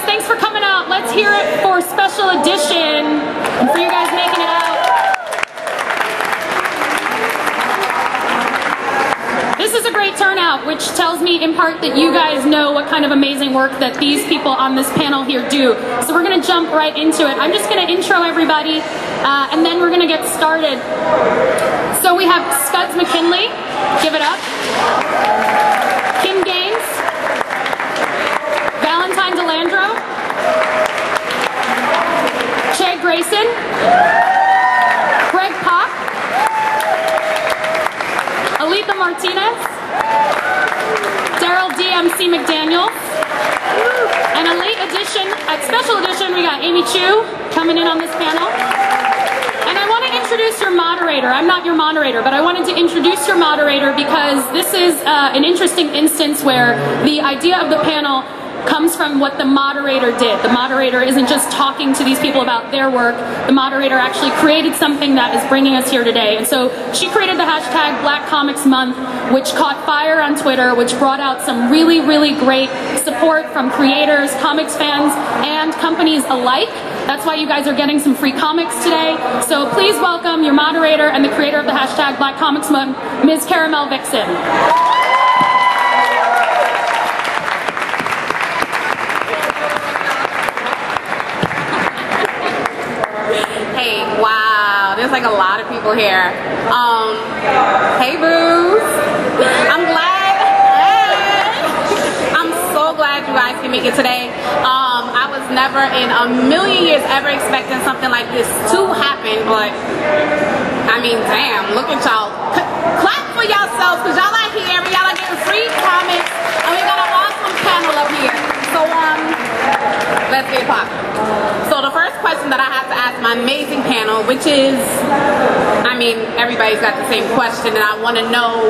thanks for coming out. Let's hear it for Special Edition and for you guys making it out. This is a great turnout, which tells me in part that you guys know what kind of amazing work that these people on this panel here do. So we're going to jump right into it. I'm just going to intro everybody, and then we're going to get started. So we have Skuds McKinley, give it up. Kim Gaines, Valentine Landro, Grayson, Greg Pock, Alitha Martinez, Darryl DMC McDaniels, and Special Edition, we got Amy Chu coming in on this panel. And I want to introduce your moderator. I'm not your moderator, but I wanted to introduce your moderator because this is an interesting instance where the idea of the panel comes from what the moderator did. The moderator isn't just talking to these people about their work. The moderator actually created something that is bringing us here today. And so she created the hashtag #BlackComicsMonth, which caught fire on Twitter, which brought out some really, really great support from creators, comics fans, and companies alike. That's why you guys are getting some free comics today. So please welcome your moderator and the creator of the hashtag #BlackComicsMonth, Ms. Caramel Vixen. Wow, there's like a lot of people here. Hey Bruce, I'm glad. Hey. I'm so glad you guys can make it today. I was never in a million years ever expecting something like this to happen, but I mean, damn, look at y'all. Clap for yourselves, because y'all are here, y'all are getting free comics, and we got an awesome panel up here. So, let's get popping. So the first question that I have to ask my amazing panel, which is, I mean, everybody's got the same question, and I want to know,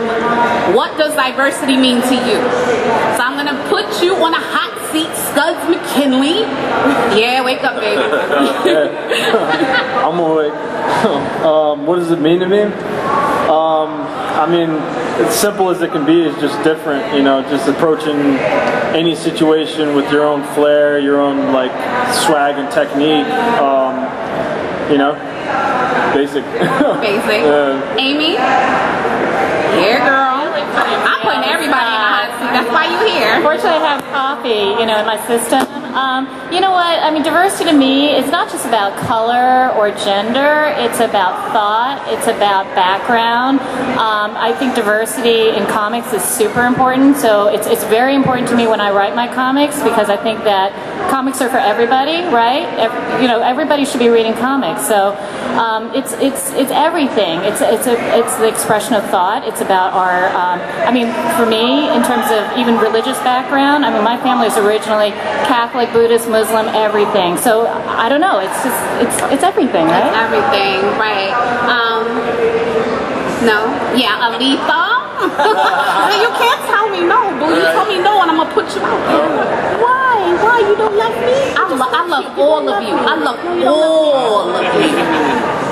what does diversity mean to you? So I'm going to put you on a hot seat, Skuds McKinley. Yeah, wake up, baby. I'm awake. What does it mean to me? I mean, as simple as it can be, is just different, you know, just approaching any situation with your own flair, your own, like, swag and technique, you know, basic. Basic. Amy? Yeah, girl. I'm putting everybody in a hot seat. That's why you're here. Fortunately, I have coffee, you know, in my system. You know what? I mean, diversity to me is not just about color or gender. It's about thought. It's about background. I think diversity in comics is super important. So it's very important to me when I write my comics, because I think that comics are for everybody, right? You know, everybody should be reading comics. So it's everything. It's the expression of thought. It's about our. I mean, for me, in terms of even religious background, I mean, my family is originally Catholic, Buddhist, Muslim, everything. So I don't know. It's just it's everything, right? It's everything, right? No, yeah, Alitha. You can't tell me no, boo. You tell me no, and I'm gonna put you out there. Why? Why you don't love me? I love all of you. I love all of you.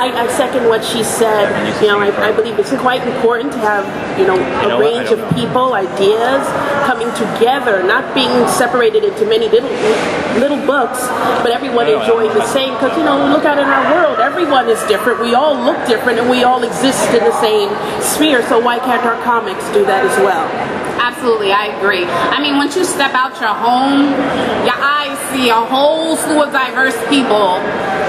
I second what she said. You know, I believe it's quite important to have, you know, a range of people, ideas coming together, not being separated into many little books, but everyone enjoying the same. Because, you know, look out in our world, everyone is different. We all look different, and we all exist in the same sphere. So why can't our comics do that as well? Absolutely, I agree. I mean, once you step out your home, your eyes see a whole slew of diverse people,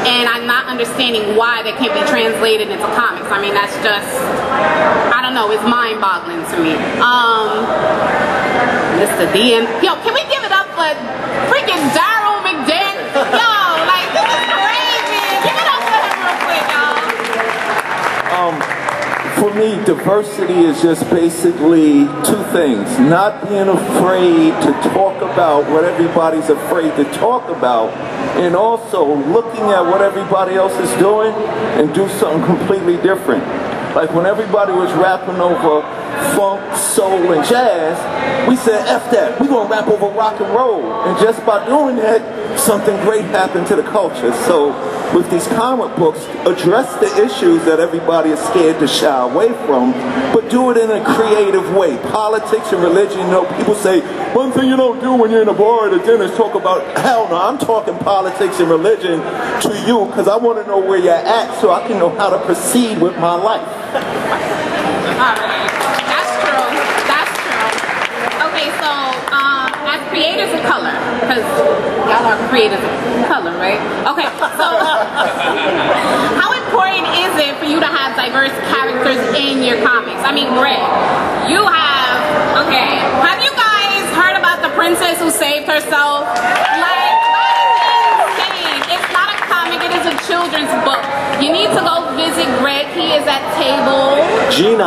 and I'm not understanding why they can't be translated into comics. I mean, that's just, I don't know, it's mind-boggling to me. Mr. DM, yo, can we give it up for freaking Darryl McDaniels? Yo, like, this is crazy. Give it up for him real quick, y'all. For me, diversity is just basically two things. Not being afraid to talk about what everybody's afraid to talk about, and also looking at what everybody else is doing and do something completely different. Like when everybody was rapping over funk, soul, and jazz, we said, F that, we're going to rap over rock and roll. And just by doing that, something great happened to the culture. So with these comic books, address the issues that everybody is scared to shy away from, but do it in a creative way. Politics and religion, you know, people say, one thing you don't do when you're in a bar at a dinner is talk about, hell no, I'm talking politics and religion to you because I want to know where you're at so I can know how to proceed with my life. That's true. That's true. Okay, so as creators of color, because y'all are creators of color, right? Okay, so how important is it for you to have diverse characters in your comics? I mean, Greg, you have, okay, have you guys heard about the princess who saved herself? Like, that is insane. It's not a comic, it is a children's book. You need to go visit Greg. He is at table G9.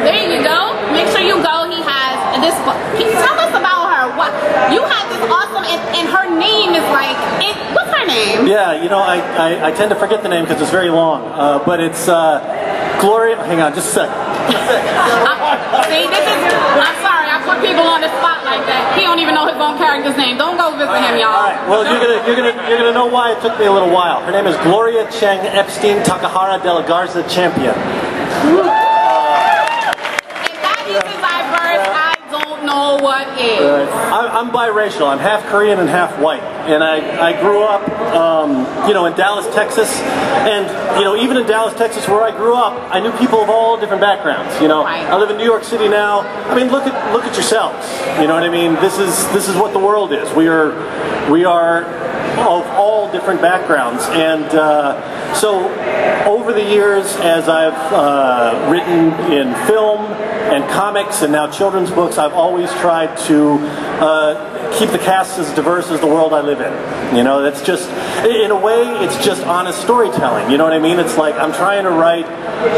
There you go. Make sure you go. He has this book. Can you tell us about her? What you have this awesome, and her name is like, what's her name? Yeah, you know, I tend to forget the name because it's very long, but it's Gloria. Hang on, just a second. See, this is. I'm sorry, I put people on the spot like that. He don't even know his own character's name. Don't go visit him, y'all. All right. Well, you're gonna know why it took me a little while. Her name is Gloria Cheng Epstein Takahara de la Garza Champion. If that isn't diverse, I don't know what is. I'm biracial. I'm half Korean and half white, and I grew up, you know, in Dallas, Texas, and you know, even in Dallas, Texas, where I grew up, I knew people of all different backgrounds. You know, Right. I live in New York City now. I mean, look at yourselves. You know what I mean? This is what the world is. We are of all different backgrounds, and so over the years, as I've written in film and comics and now children's books, I've always tried to keep the cast as diverse as the world I live in. You know, that's just, in a way, it's just honest storytelling. You know what I mean? It's like I'm trying to write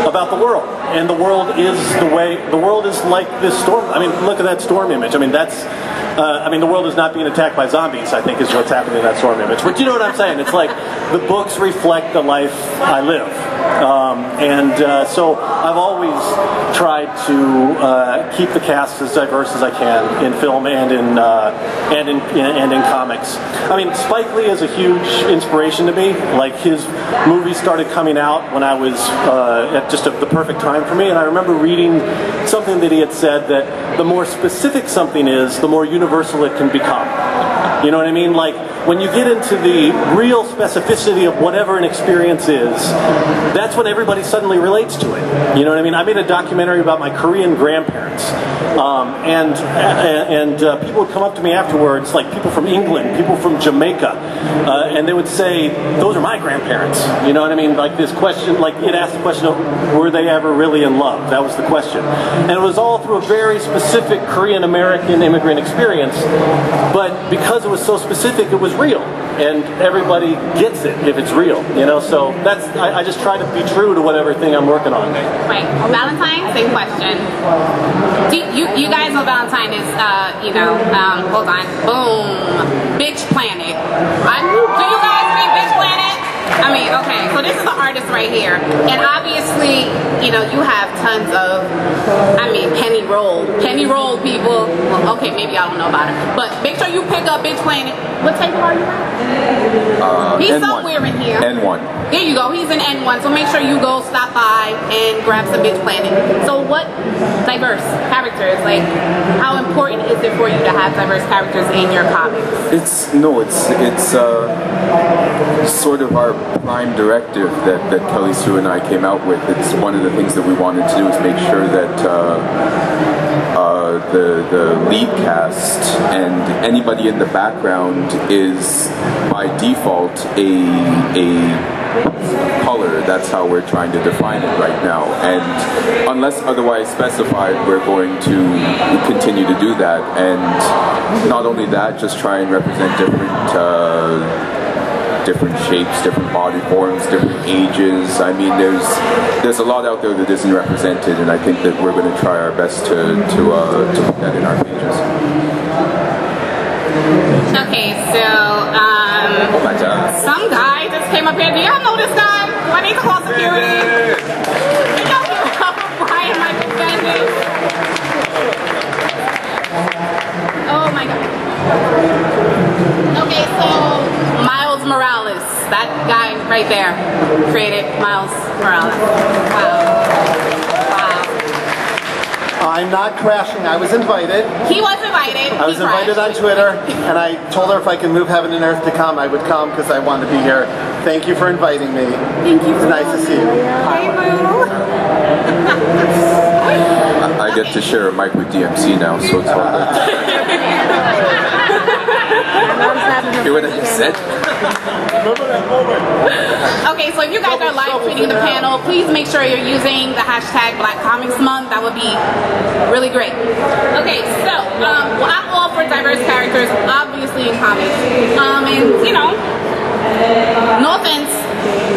about the world, and the world is the world is like this storm. I mean, look at that storm image. I mean, that's. I mean, the world is not being attacked by zombies, I think, is what's happening in that storm image. But you know what I'm saying? It's like the books reflect the life I live. So I've always tried to keep the cast as diverse as I can in film and in comics. I mean, Spike Lee is a huge inspiration to me. Like, his movies started coming out when I was at just the perfect time for me, and I remember reading something that he had said that the more specific something is, the more universal it can become. You know what I mean? Like, when you get into the real specificity of whatever an experience is, that's when everybody suddenly relates to it. You know what I mean? I made a documentary about my Korean grandparents, and people would come up to me afterwards, like people from England, people from Jamaica, and they would say, "Those are my grandparents." You know what I mean? Like this question, like it asked the question of, were they ever really in love? That was the question, and it was all through a very specific Korean American immigrant experience. But because it was so specific, it was real, and everybody gets it if it's real, you know. So that's I just try to be true to whatever thing I'm working on. Right. Valentine, same question. You guys know Valentine is hold on, boom, Bitch Planet. Do you guys read Bitch Planet? I mean, okay, so this is the artist right here, and obviously, you know, you have tons of, penny roll people. Well, okay, maybe I don't know about it, but make sure you pick up Bitch Planet. What table are you at? He's N1. somewhere in here. N1. There you go. He's in N1, so make sure you go stop by and grab some Bitch Planet. So, what diverse characters? Like, how important is it for you to have diverse characters in your comics? It's sort of our prime directive that Kelly Sue and I came out with. It's one of the things that we wanted to do is make sure that the lead cast and anybody in the background is by default a color. That's how we're trying to define it right now, and unless otherwise specified, we're going to continue to do that. And not only that, just try and represent different shapes, different body forms, different ages. I mean, there's a lot out there that isn't represented, and I think that we're going to try our best to put that in our pages. Okay, so some guy just came up here. Do y'all know this guy? Do I need to call security? Did y'all hear about Brian Michael Bendis? Okay, so Miles Morales, that guy right there created Miles Morales. Wow. I'm not crashing. I was invited. He was invited. I was invited on Twitter, and I told her if I could move heaven and earth to come, I would come because I wanted to be here. Thank you for inviting me. Thank you. It's nice to see you. Hey, boo. I get to share a mic with DMC now, so it's all good. Hear what I just said? Okay, so if you guys are live tweeting the panel, please make sure you're using the hashtag BlackComicsMonth. That would be really great. Okay, so I'm all for diverse characters, obviously in comics. And you know, no offense,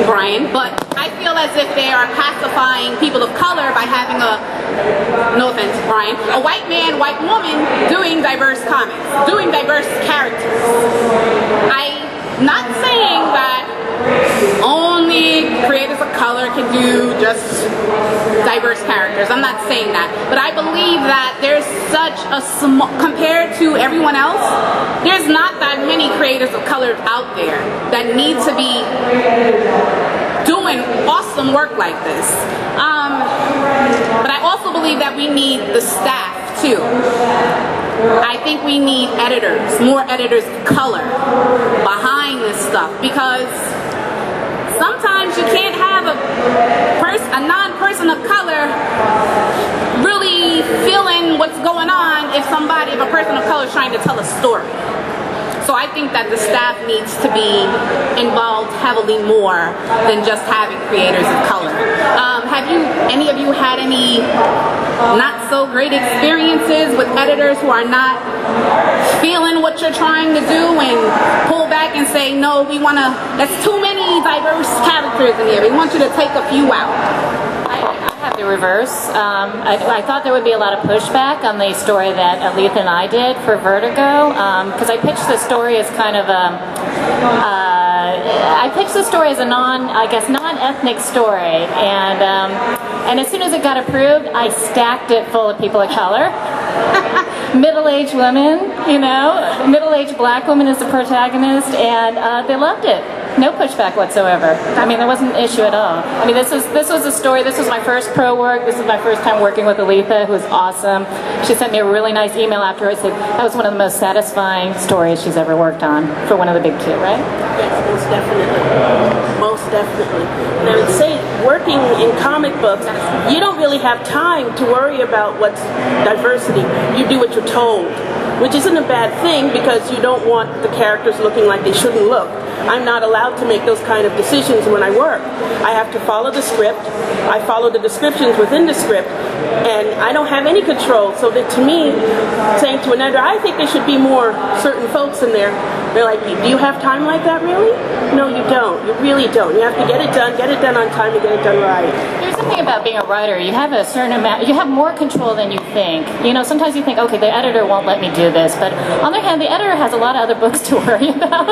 Brian, but I feel as if they are pacifying people of color by having no offense, Brian, a white man, white woman doing diverse comics, doing diverse characters. I'm not saying that only creators of color can do just diverse characters. I'm not saying that. But I believe that there's such a small, compared to everyone else, there's not that many creators of color out there that need to be doing awesome work like this. But I also believe that we need the staff too. I think we need editors, more editors of color behind this stuff, because sometimes you can't have a non-person of color really feeling what's going on if a person of color is trying to tell a story. So I think that the staff needs to be involved heavily more than just having creators of color. Have any of you had any not so great experiences with editors who are not feeling what you're trying to do and pull back and say, no, that's too many diverse characters in here. We want you to take a few out. I have the reverse. I thought there would be a lot of pushback on the story that Alitha and I did for Vertigo, because I pitched the story as kind of I pitched the story as a non-ethnic story, and as soon as it got approved, I stacked it full of people of color. Middle-aged women, middle-aged black woman is the protagonist, and they loved it. No pushback whatsoever. I mean, there wasn't an issue at all. I mean, this was a story. This was my first pro work. This was my first time working with Alitha, who was awesome. She sent me a really nice email afterwards. Said that was one of the most satisfying stories she's ever worked on for one of the big two, right? Yes, most definitely. Most definitely. And I would say, working in comic books, you don't really have time to worry about what's diversity. You do what you're told, which isn't a bad thing because you don't want the characters looking like they shouldn't look. I'm not allowed to make those kind of decisions when I work. I have to follow the script. I follow the descriptions within the script, and I don't have any control. So that to me, saying to an editor, I think there should be more certain folks in there, they're like, do you have time like that, really? No, you don't. You really don't. You have to get it done on time, and get it done right. There's something about being a writer. You have a certain amount, you have more control than you think. Sometimes you think, okay, the editor won't let me do this, but on the other hand, the editor has a lot of other books to worry about.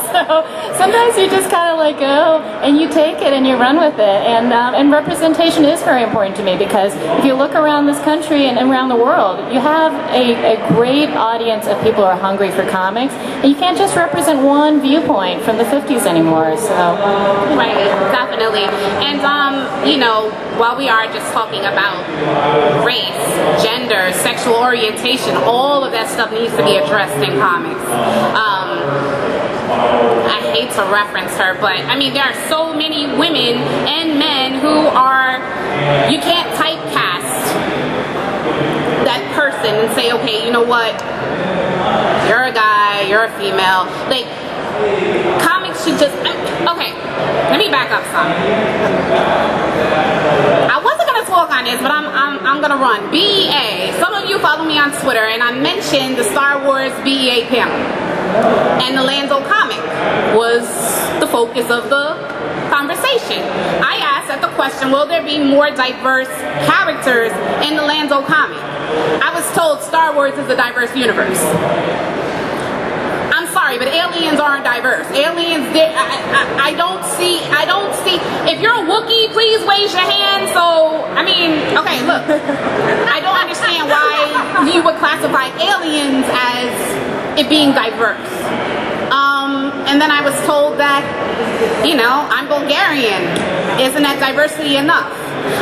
So sometimes you just kind of go and you take it and you run with it. And representation is very important to me, because if you look around this country and around the world, you have a great audience of people who are hungry for comics, and you can't just represent one viewpoint from the 50s anymore. So right, definitely. And while we are just talking about race, gender, sexual orientation, all of that stuff needs to be addressed in comics. I hate to reference her, but I mean, there are so many women and men who you can't typecast that person and say, okay, you know what, you're a guy, you're a female. Like, comics should just, okay, let me back up some. I wasn't going to talk on this, but I'm going to run. BEA, some of you follow me on Twitter, and I mentioned the Star Wars BEA panel. And the Landro comic was the focus of the conversation. I asked the question, will there be more diverse characters in the Landro comic? I was told Star Wars is a diverse universe. I'm sorry, but aliens aren't diverse. Aliens, I don't see, if you're a Wookiee, please raise your hand. So, I mean, okay, look, I don't understand why you would classify aliens as it being diverse. And then I was told that, you know, I'm Bulgarian. Isn't that diversity enough?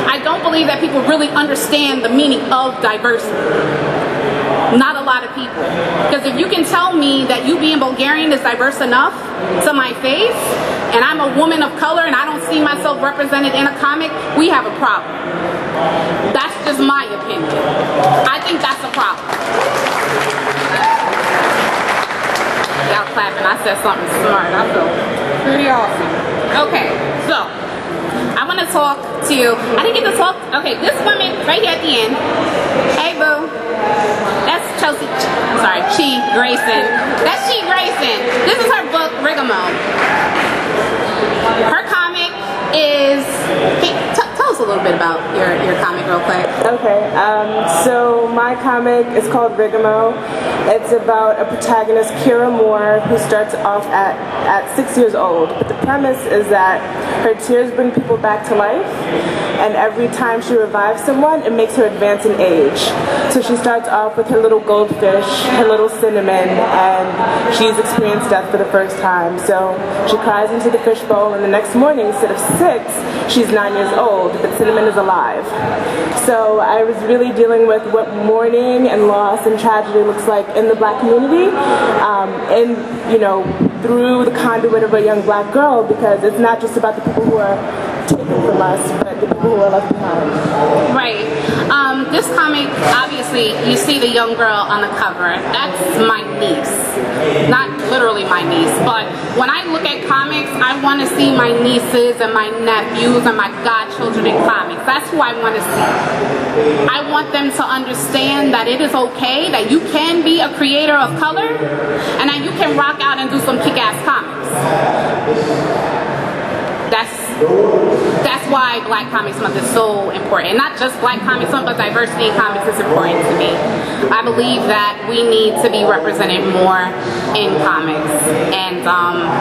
I don't believe that people really understand the meaning of diversity. Not a lot of people. Because if you can tell me that you being Bulgarian is diverse enough to my face, and I'm a woman of color and I don't see myself represented in a comic, we have a problem. That's just my opinion. I think that's a problem. Y'all clapping, I said something smart. I feel pretty awesome. Okay, so I want to talk to, I didn't get to talk, okay, this woman right here at the end. Hey boo. That's Chelsea, sorry, Grayson. That's Grayson. This is her book, Rigamo. Her comic is, hey, tell us a little bit about your comic real quick. Okay, so my comic is called Rigamo. It's about a protagonist, Kira Moore, who starts off at 6 years old. But the premise is that her tears bring people back to life, and every time she revives someone, it makes her advance in age. So she starts off with her little goldfish, her little cinnamon, and she's experienced death for the first time. So she cries into the fishbowl, and the next morning, instead of 6, she's 9 years old, but cinnamon is alive. So I was really dealing with what mourning and loss and tragedy looks like in the Black community, and you know, through the conduit of a young Black girl, because it's not just about the people who are taken from us, but the people who are left behind. Right. This comic, obviously, you see the young girl on the cover. That's my niece. Not literally my niece, but when I look at comics, I want to see my nieces and my nephews and my godchildren in comics. That's who I want to see. I want them to understand that it is okay, that you can be a creator of color, and that you can rock out and do some kick-ass comics. That's why Black Comics Month is so important. Not just Black Comics Month, but diversity in comics is important to me. I believe that we need to be represented more in comics. And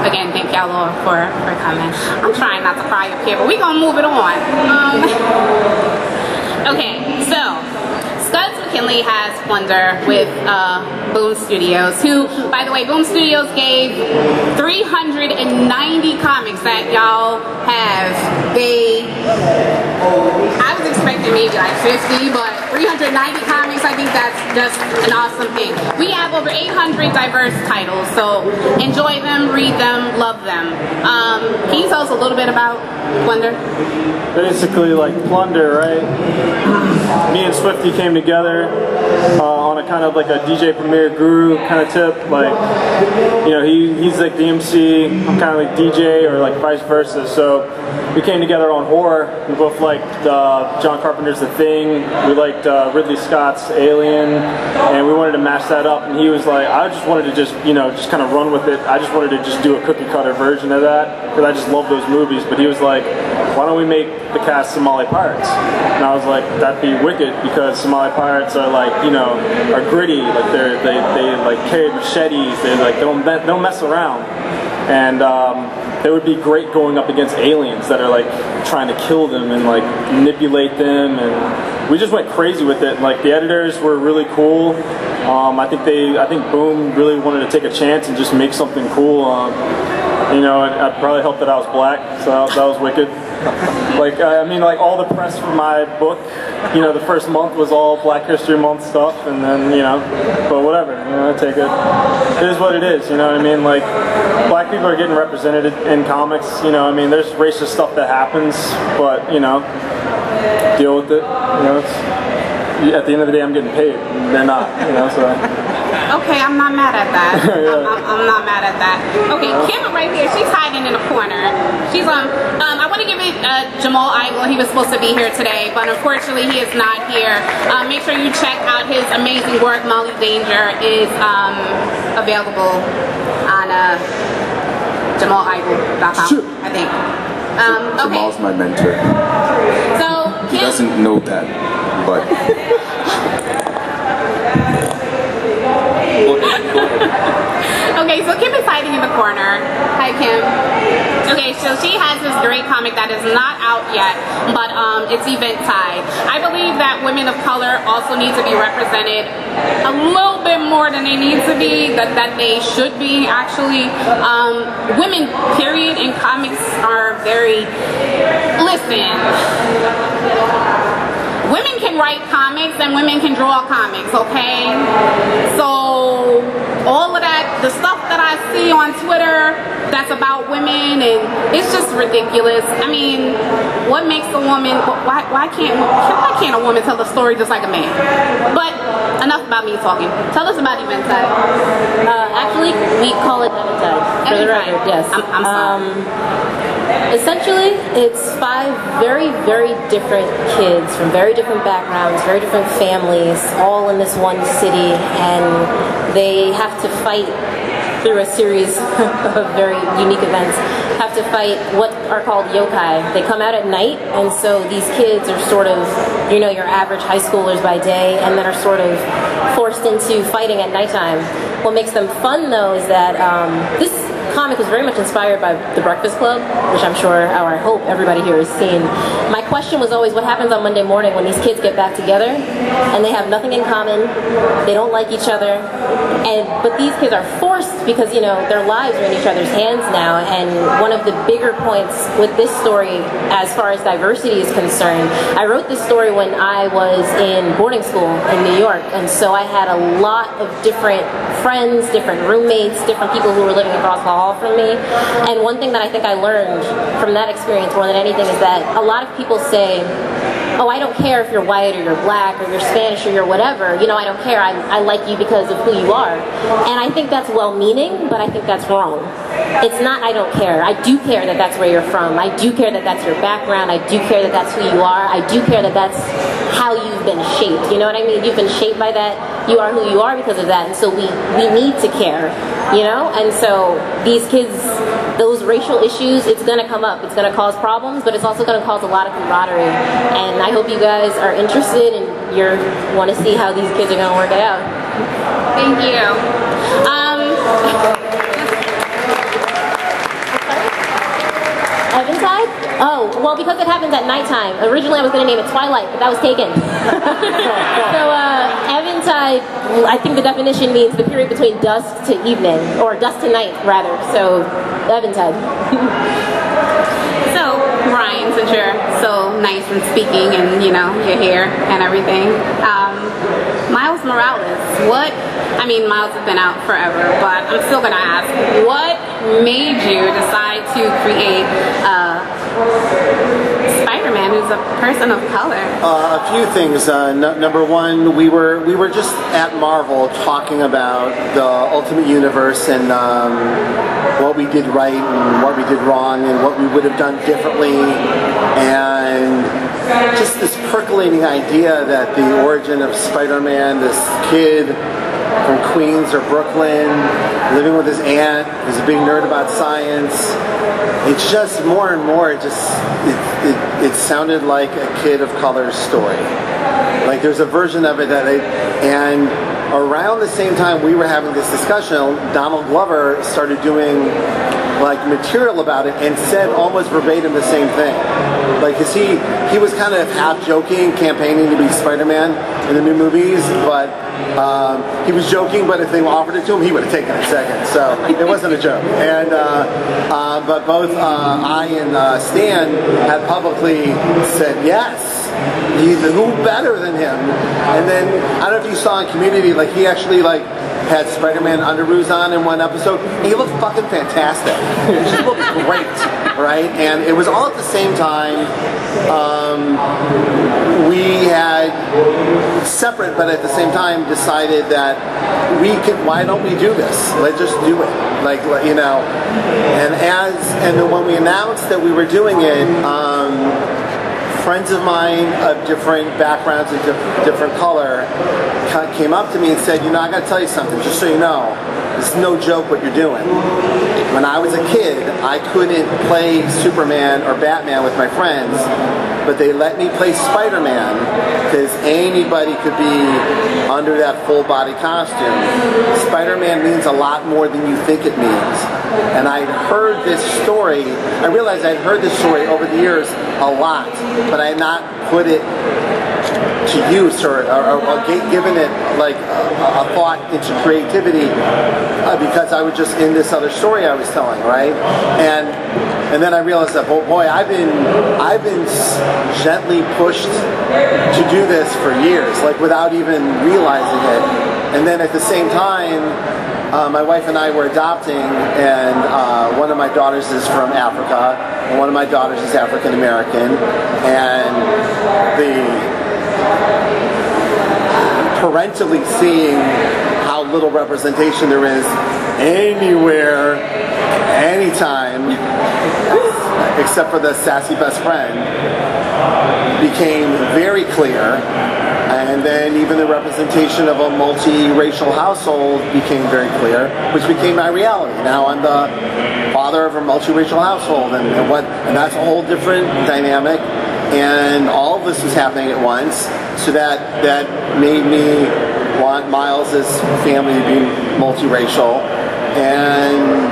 again, thank y'all all for coming. I'm trying not to cry up here, but we're gonna move it on. Okay, so Skuds McKinley has Plunder with Boom Studios, who, by the way, Boom Studios gave 390 comics that y'all have. I was expecting maybe like 50, but 390 comics, I think that's just an awesome thing. We have over 800 diverse titles, so enjoy them, read them, love them. Can you tell us a little bit about Plunder? Basically, like Plunder, right? Me and Swifty came together on a kind of like a DJ Premier Guru kind of tip. Like, you know, he's like the MC, I'm kind of like DJ, or like vice versa. So we came together on horror. We both liked John Carpenter's The Thing. We liked Ridley Scott's Alien, and we wanted to mash that up. And he was like, I just wanted to just kind of run with it. I just wanted to just do a cookie cutter version of that because I just love those movies. But he was like, why don't we make the cast Somali pirates? And I was like, that'd be wicked, because Somali pirates are like, you know, are gritty. Like they like carry machetes. They like don't mess around. And they would be great going up against aliens that are like trying to kill them and like manipulate them. And we just went crazy with it. Like the editors were really cool. I think Boom really wanted to take a chance and just make something cool. You know, I probably helped that I was Black, so that was wicked. Like, I mean, like all the press for my book, you know, the first month was all Black History Month stuff, and then, you know, but whatever, you know, I take it. It is what it is, you know what I mean? Like, Black people are getting represented in comics, you know, I mean, there's racist stuff that happens, but, you know, deal with it, you know, at the end of the day, I'm getting paid, and they're not, you know, so. Okay, I'm not mad at that. Yeah. I'm not mad at that. Okay, Kim right here, she's hiding in a corner. She's I want to give it Jamal Igle. He was supposed to be here today, but unfortunately he is not here. Make sure you check out his amazing work. Molly Danger is available on JamalIgle.com, I think. Okay. Jamal's my mentor. So He doesn't know that, but... Okay, so Kim is hiding in the corner. Hi, Kim. Okay, so she has this great comic that is not out yet, but it's Eventide. I believe that women of color also need to be represented a little bit more than they need to be, that they should be, actually. Women, period, in comics are very... Listen. Women can write comics and women can draw comics, okay? So all of that, the stuff that I see on Twitter that's about women, and it's just ridiculous. I mean, what makes a woman, why can't a woman tell a story just like a man? But enough about me talking. Tell us about Eventide. Actually, we call it Eventide, for the record, yes. I'm sorry. Essentially, it's 5 very, very different kids from very different backgrounds, very different families, all in this one city, and they have to fight through a series of very unique events, have to fight what are called yokai. They come out at night, and so these kids are sort of, you know, your average high schoolers by day, and then are sort of forced into fighting at nighttime. What makes them fun, though, is that this comic was very much inspired by The Breakfast Club, which I'm sure, or I hope everybody here has seen. My question was always, what happens on Monday morning when these kids get back together and they have nothing in common, they don't like each other, but these kids are forced because, you know, their lives are in each other's hands now. And one of the bigger points with this story, as far as diversity is concerned, I wrote this story when I was in boarding school in New York, and so I had a lot of different friends, different roommates, different people who were living across the hall from me. And one thing that I think I learned from that experience more than anything is that a lot of people say, oh, I don't care if you're white or you're black or you're Spanish or you're whatever, you know, I don't care, I like you because of who you are. And I think that's well-meaning, but I think that's wrong. It's not I don't care. I do care that that's where you're from. I do care that that's your background. I do care that that's who you are. I do care that that's how you've been shaped. You know what I mean? You've been shaped by that. You are who you are because of that. And so we need to care, you know? And so these kids, those racial issues, it's going to come up. It's going to cause problems, but it's also going to cause a lot of camaraderie. And I hope you guys are interested and you want to see how these kids are going to work it out. Thank you. Eventide? Oh, well, because it happens at nighttime. Originally I was going to name it Twilight, but that was taken. So, Eventide, I think the definition means the period between dusk to evening, or dusk to night, rather. So, Eventide. So, Ryan, since you're so nice and speaking and, you know, you're here and everything, Miles Morales, Miles has been out forever, but I'm still going to ask, what made you decide to create Spider-Man who's a person of color? A few things. Number one, we were just at Marvel talking about the Ultimate Universe and what we did right and what we did wrong and what we would have done differently, and just this percolating idea that the origin of Spider-Man, this kid from Queens or Brooklyn, living with his aunt, who's a big nerd about science. It's just more and more, it sounded like a kid of color's story. Like there's a version of it and around the same time we were having this discussion, Donald Glover started doing like material about it and said almost verbatim the same thing. Like, cause he was kind of half joking, campaigning to be Spider-Man in the new movies, but he was joking, but if they offered it to him, he would have taken it second. So it wasn't a joke. And but both I and Stan had publicly said yes. Who better than him? And then I don't know if you saw in Community, like he actually like had Spider-Man underoos on in one episode. He looked fucking fantastic. He just looked great, right? And it was all at the same time. We had separate, but at the same time decided that why don't we do this? Let's just do it. Like, you know, and then when we announced that we were doing it, friends of mine of different backgrounds and different color came up to me and said, you know, I got to tell you something, just so you know, it's no joke what you're doing. When I was a kid, I couldn't play Superman or Batman with my friends but they let me play Spider-Man because anybody could be under that full body costume. Spider-Man means a lot more than you think it means. And I'd heard this story, I realized I'd heard this story over the years a lot, but I had not put it to use or given it like a thought into creativity because I was just in this other story I was telling, right? And then I realized that, oh boy, I've been gently pushed to do this for years, like without even realizing it. And then at the same time, my wife and I were adopting, and one of my daughters is from Africa, and one of my daughters is African American, and parentally seeing how little representation there is anywhere, anytime, except for the sassy best friend, became very clear. And then even the representation of a multi-racial household became very clear, which became my reality. Now I'm the father of a multi-racial household, and that's a whole different dynamic. And all of this was happening at once, so that made me want Miles' family to be multiracial, and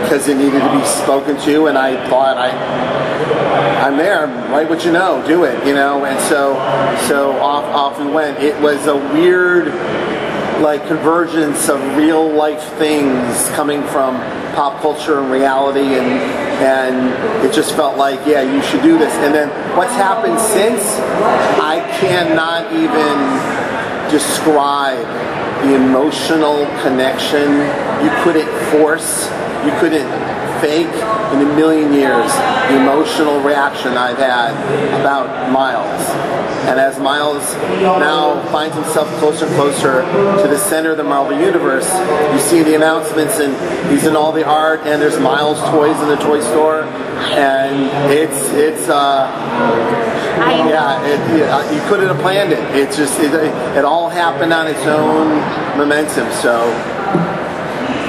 because it needed to be spoken to, and I thought I'm there, write what you know, do it, you know, and so off we went. It was a weird, like, convergence of real life things coming from pop culture and reality, and it just felt like, yeah, you should do this. And then what's happened since, I cannot even describe the emotional connection. You couldn't force, you couldn't fake in a million years the emotional reaction I've had about Miles. And as Miles now finds himself closer and closer to the center of the Marvel Universe, you see the announcements, and he's in all the art, and there's Miles toys in the toy store, and you couldn't have planned it. It's just, it all happened on its own momentum, so,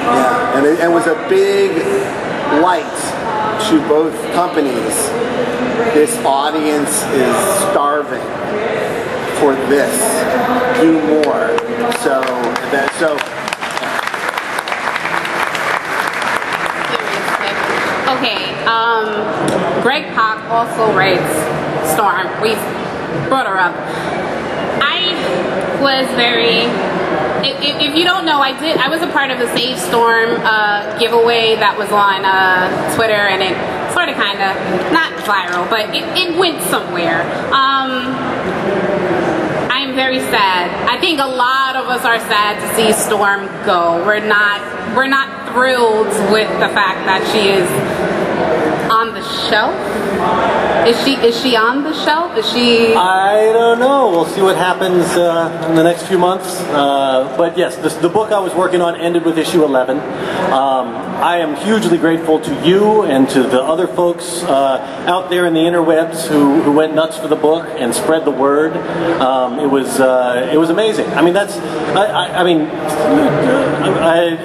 yeah. And it was a big light to both companies. This audience is starving for this. Do more. Okay, Greg Pak also writes Storm. We brought her up. I was very, if you don't know, I was a part of the Save Storm giveaway that was on Twitter, and it sort of kind of, not viral, but it went somewhere. I'm very sad. I think a lot of us are sad to see Storm go. We're not thrilled with the fact that she is on the shelf. Is she on the shelf? Is she? I don't know. We'll see what happens in the next few months. But yes, the book I was working on ended with issue 11. I am hugely grateful to you and to the other folks out there in the interwebs who went nuts for the book and spread the word. It was amazing. I mean, I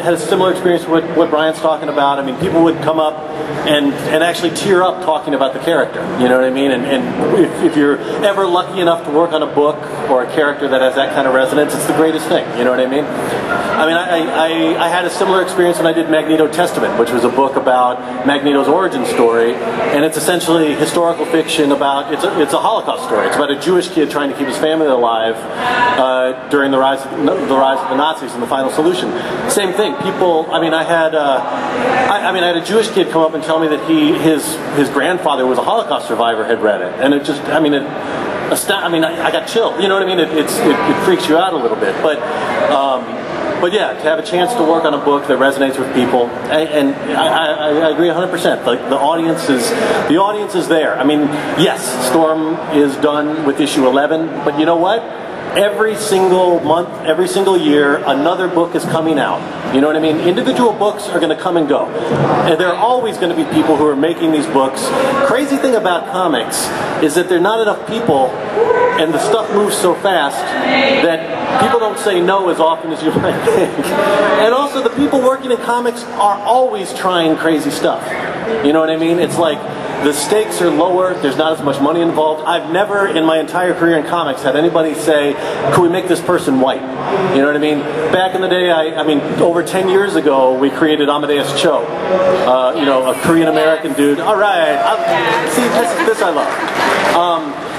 had a similar experience with what Brian's talking about. I mean, people would come up and actually tear up talking about the character. You know what I mean? And if you're ever lucky enough to work on a book or a character that has that kind of resonance, it's the greatest thing. You know what I mean? I mean, I had a similar experience when I did Magneto Testament, which was a book about Magneto's origin story, and it's essentially historical fiction about, it's a Holocaust story. It's about a Jewish kid trying to keep his family alive during the rise of the Nazis and the final solution. Same thing. People, I mean, I had a Jewish kid come up and tell me that his grandfather was a Holocaust survivor, had read it, and it just, I got chilled. You know what I mean? It freaks you out a little bit, but yeah, to have a chance to work on a book that resonates with people, and I agree 100%. Like the audience is there. I mean, yes, Storm is done with issue 11, but you know what? Every single month, every single year, another book is coming out. You know what I mean? Individual books are going to come and go. And there are always going to be people who are making these books. Crazy thing about comics is that there are not enough people, and the stuff moves so fast that people don't say no as often as you might think. And also, the people working in comics are always trying crazy stuff. You know what I mean? It's like, The stakes are lower. There's not as much money involved. I've never, in my entire career in comics, had anybody say, "Could we make this person white?" You know what I mean? Back in the day, I mean, over 10 years ago, we created Amadeus Cho. You know, a Korean American dude. All right, see, this I love.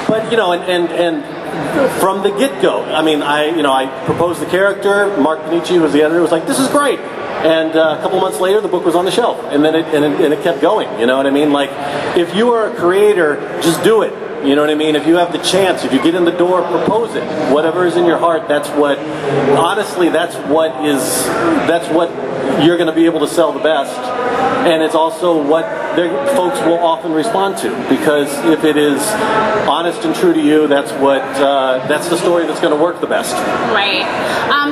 But you know, and from the get-go, I mean, I proposed the character. Mark Panici was the editor. Was like, "This is great." And a couple months later, the book was on the shelf, and then it kept going. You know what I mean? Like, if you are a creator, just do it. You know what I mean? If you have the chance, if you get in the door, propose it. Whatever is in your heart, that's what. Honestly, that's what you're going to be able to sell the best, and it's also what folks will often respond to, because if it is honest and true to you, that's the story that's going to work the best. Right.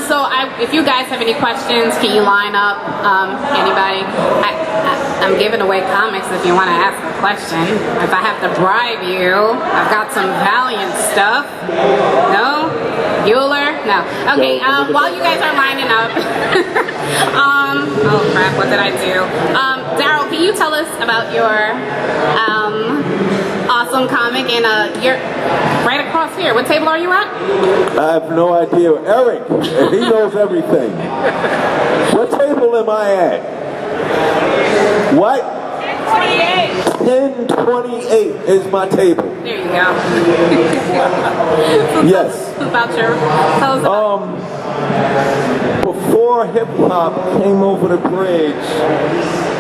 So if you guys have any questions, can you line up? Anybody? I'm giving away comics if you want to ask a question. If I have to bribe you, I've got some Valiant stuff. No? Bueller? No. Okay, while you guys are lining up, oh crap, what did I do? Darryl, can you tell us about your awesome comic? And you're right across here. What table are you at? I have no idea. Eric, he knows everything. What table am I at? What? 1028 is my table. There you go. Yes. About your, tell us about before hip hop came over the bridge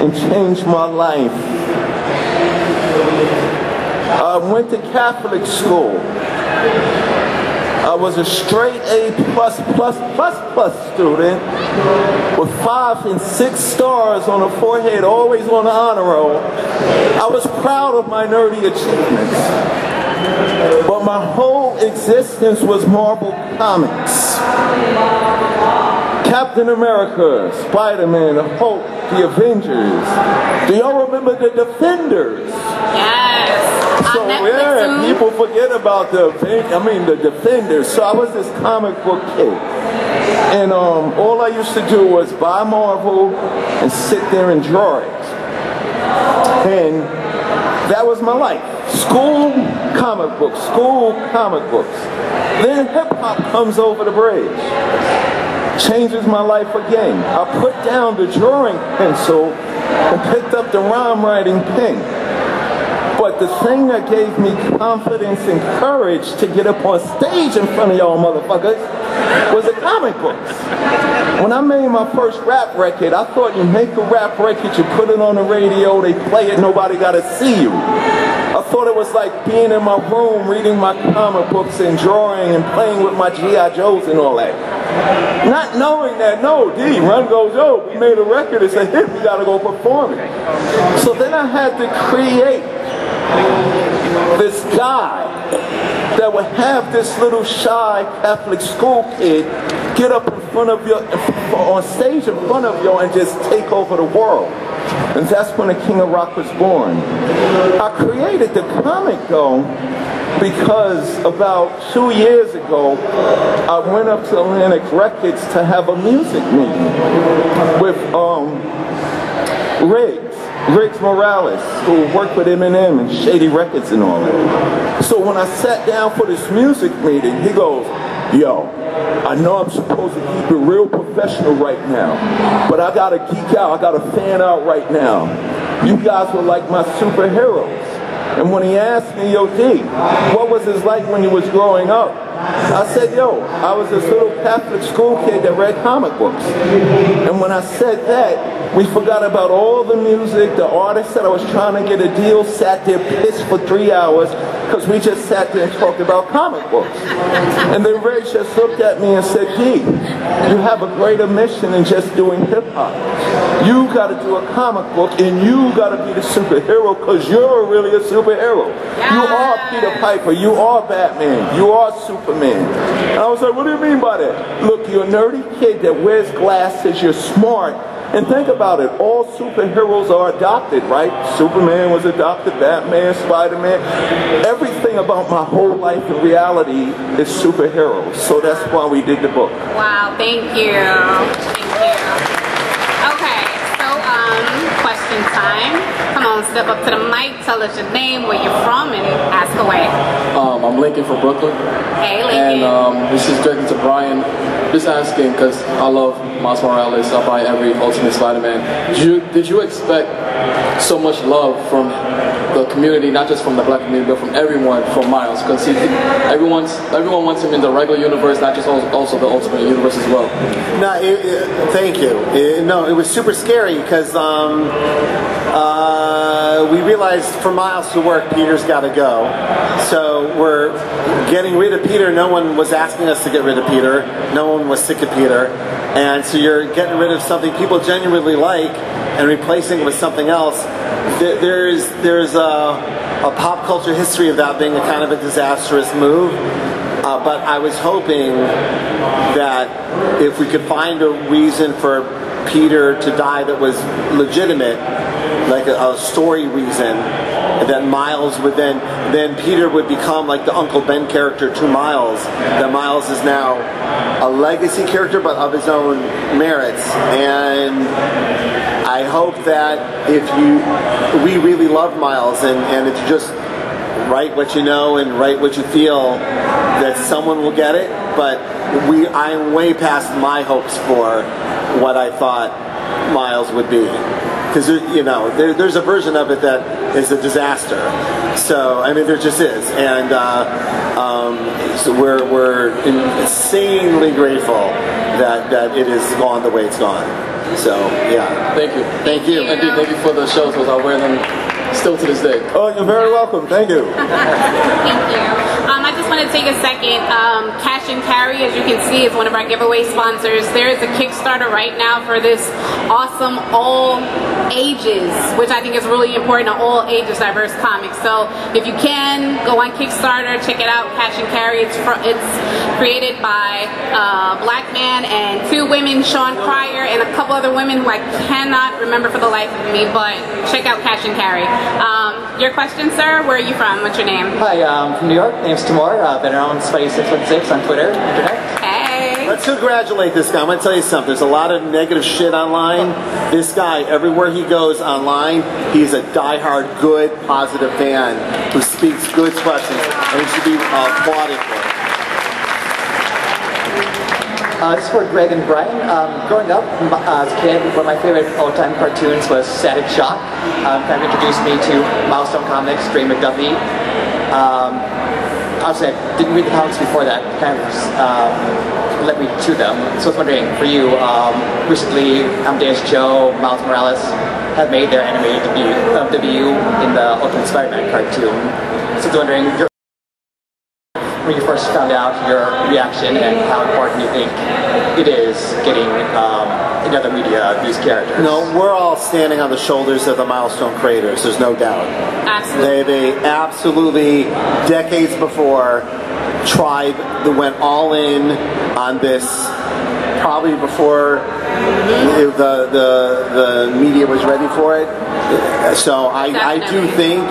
and changed my life, I went to Catholic school. I was a straight A++ student with 5 and 6 stars on the forehead, always on the honor roll. I was proud of my nerdy achievements, but my whole existence was Marvel Comics. Captain America, Spider-Man, the Hulk, the Avengers. Do y'all remember the Defenders? Yes. So yeah, people forget about the Defenders. So I was this comic book kid, and all I used to do was buy Marvel and sit there and draw it, and that was my life. School, comic books, school, comic books. Then hip hop comes over the bridge, changes my life again. I put down the drawing pencil and picked up the rhyme writing pen. But the thing that gave me confidence and courage to get up on stage in front of y'all motherfuckers was the comic books. When I made my first rap record, I thought you make a rap record, you put it on the radio, they play it, nobody gotta see you. I thought it was like being in my room, reading my comic books and drawing and playing with my G.I. Joes and all that. Not knowing that, no, Run goes, yo, we made a record, it's a hit, we gotta go perform it. So then I had to create this guy that would have this little shy Catholic school kid get up in front of you, on stage in front of you, and just take over the world. And that's when the King of Rock was born. I created the comic though because about 2 years ago I went up to Atlantic Records to have a music meeting with Riggs Morales, who worked with Eminem and Shady Records and all that. So when I sat down for this music meeting, he goes, yo, I know I'm supposed to keep it real professional right now, but I gotta geek out, I gotta fan out right now. You guys were like my superheroes. And when he asked me, yo D, what was it like when you was growing up? I said, yo, I was this little Catholic school kid that read comic books. And when I said that, we forgot about all the music, the artists that I was trying to get a deal, sat there pissed for 3 hours, because we just sat there and talked about comic books. And then Ray just looked at me and said, D, you have a greater mission than just doing hip-hop. You got to do a comic book, and you got to be the superhero, because you're really a superhero. You are Peter Piper, you are Batman, you are Superman. And I was like, what do you mean by that? Look, you're a nerdy kid that wears glasses, you're smart, and think about it, all superheroes are adopted, right? Superman was adopted, Batman, Spider-Man. Everything about my whole life in reality is superheroes. So that's why we did the book. Wow, thank you. Thank you. Okay, so question time. Come on, step up to the mic, tell us your name, where you're from, and ask away. I'm Lincoln from Brooklyn. Hey, Lincoln. And this is directed to Brian. Just asking, because I love Miles Morales. I buy every Ultimate Spider-Man. Did you expect so much love from the community, not just from the black community, but from everyone for Miles? Because everyone wants him in the regular universe, not just also the Ultimate Universe as well. No, thank you. No, it was super scary because we realized for Miles to work, Peter's got to go. So we're getting rid of Peter. No one was asking us to get rid of Peter. No one was sick of Peter. And so you're getting rid of something people genuinely like and replacing it with something else. There's a pop culture history of that being a kind of a disastrous move. But I was hoping that if we could find a reason for Peter to die that was legitimate, like a story reason, that Miles would then Peter would become like the Uncle Ben character to Miles. That Miles is now a legacy character, but of his own merits. And I hope that if we really love Miles and it's just write what you know and write what you feel, that someone will get it. But I'm way past my hopes for what I thought Miles would be. Because there's a version of it that is a disaster. So I mean, there just is, and so we're insanely grateful that it has gone the way it's gone. So yeah, thank you, thank you, and thank you for the shows. Because I wear them still to this day. Oh, you're very welcome. Thank you. Thank you. I just want to take a second. Cash and Carry, as you can see, is one of our giveaway sponsors. There is a Kickstarter right now for this awesome all ages, which I think is really important, an all ages diverse comic. So if you can, go on Kickstarter, check it out, Cash and Carry. It's created by a black man and two women, Sean Pryor, and a couple other women who I cannot remember for the life of me, but check out Cash and Carry. Your question, sir? Where are you from? What's your name? Hi, I'm from New York. Name's Timur. I've been around Spidey616 on Twitter, internet. Hey. Let's congratulate this guy. I'm going to tell you something. There's a lot of negative shit online. This guy, everywhere he goes online, he's a diehard, good, positive fan who speaks good questions, and he should be applauded for it. This is for Greg and Brian. Growing up as a kid, one of my favorite all-time cartoons was Static Shock. Kind of introduced me to Milestone Comics, Dre McDuffie. Obviously, I didn't read the comics before that. Kind of led me to them. So I was wondering, for you, recently Amadeus Cho, Miles Morales have made their animated debut in the Ultimate Spider-Man cartoon. So I was wondering, when you first found out, your reaction and how important you think it is getting in other media these characters. No, we're all standing on the shoulders of the Milestone creators, there's no doubt. Absolutely. They absolutely, decades before, went all in on this, probably before the media was ready for it. So I do think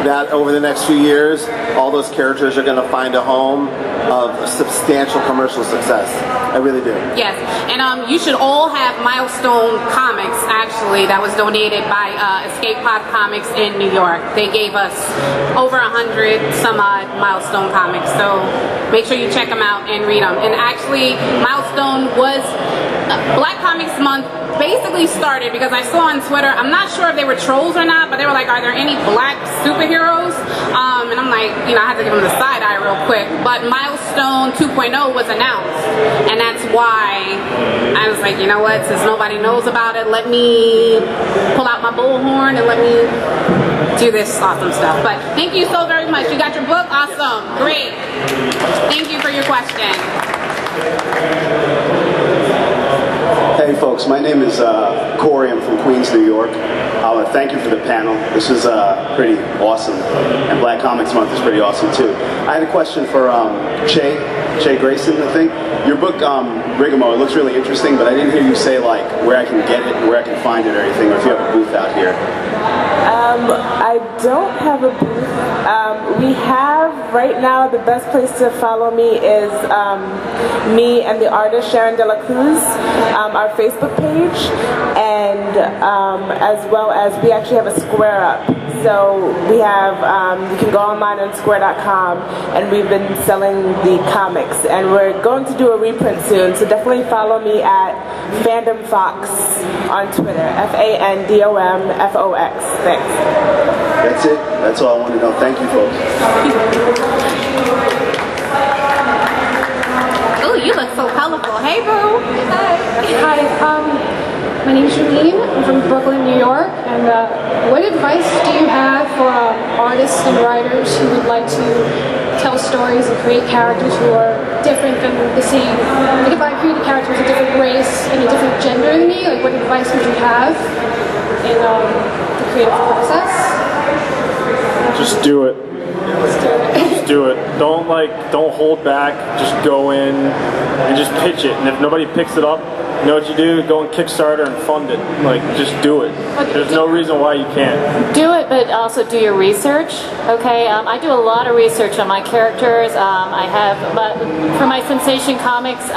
that over the next few years, all those characters are going to find a home of substantial commercial success. I really do. Yes, and you should all have Milestone Comics, actually, that was donated by Escape Pod Comics in New York. They gave us over 100 some odd Milestone comics, so make sure you check them out and read them. And actually, Milestone was Black Comics Month basically started because I saw on Twitter, I'm not sure if they were trolls or not, but they were like, are there any black superheroes? And I'm like, I had to give them the side eye real quick. But Milestone 2.0 was announced, and that's why I was like, you know what, since nobody knows about it, let me pull out my bullhorn and let me do this awesome stuff. But thank you so very much. You got your book? Awesome. Great. Thank you for your question. Hey folks, my name is Corey. I'm from Queens, New York. Thank you for the panel. This is pretty awesome, and Black Comics Month is pretty awesome too. I had a question for Che Grayson, I think. Your book, Rigamo, it looks really interesting, but I didn't hear you say like where I can get it, where I can find it or anything, or if you have a booth out here. I don't have a booth. We have Right now, the best place to follow me is me and the artist Sharon De La Cruz, our Facebook page, and as well as we actually have a Square Up. So we have, you can go online on square.com, and we've been selling the comics, and we're going to do a reprint soon, so definitely follow me at Fandom Fox on Twitter, FANDOMFOX. Thanks. That's it. That's all I want to know. Thank you, folks. Oh, you look so colorful. Hey, boo. Hi. My name's Julene. I'm from Brooklyn, New York. And what advice do you have for artists and writers who would like to tell stories and create characters who are different than the same? Like if I created characters with a different race and a different gender than me, like what advice would you have in the creative process? Just do it. Just do it. Don't hold back. Just go in and just pitch it. And if nobody picks it up, you know what you do? Go on Kickstarter and fund it. Like, just do it. There's no reason why you can't. Do it, but also do your research. Okay, I do a lot of research on my characters. I have, for my Sensation Comics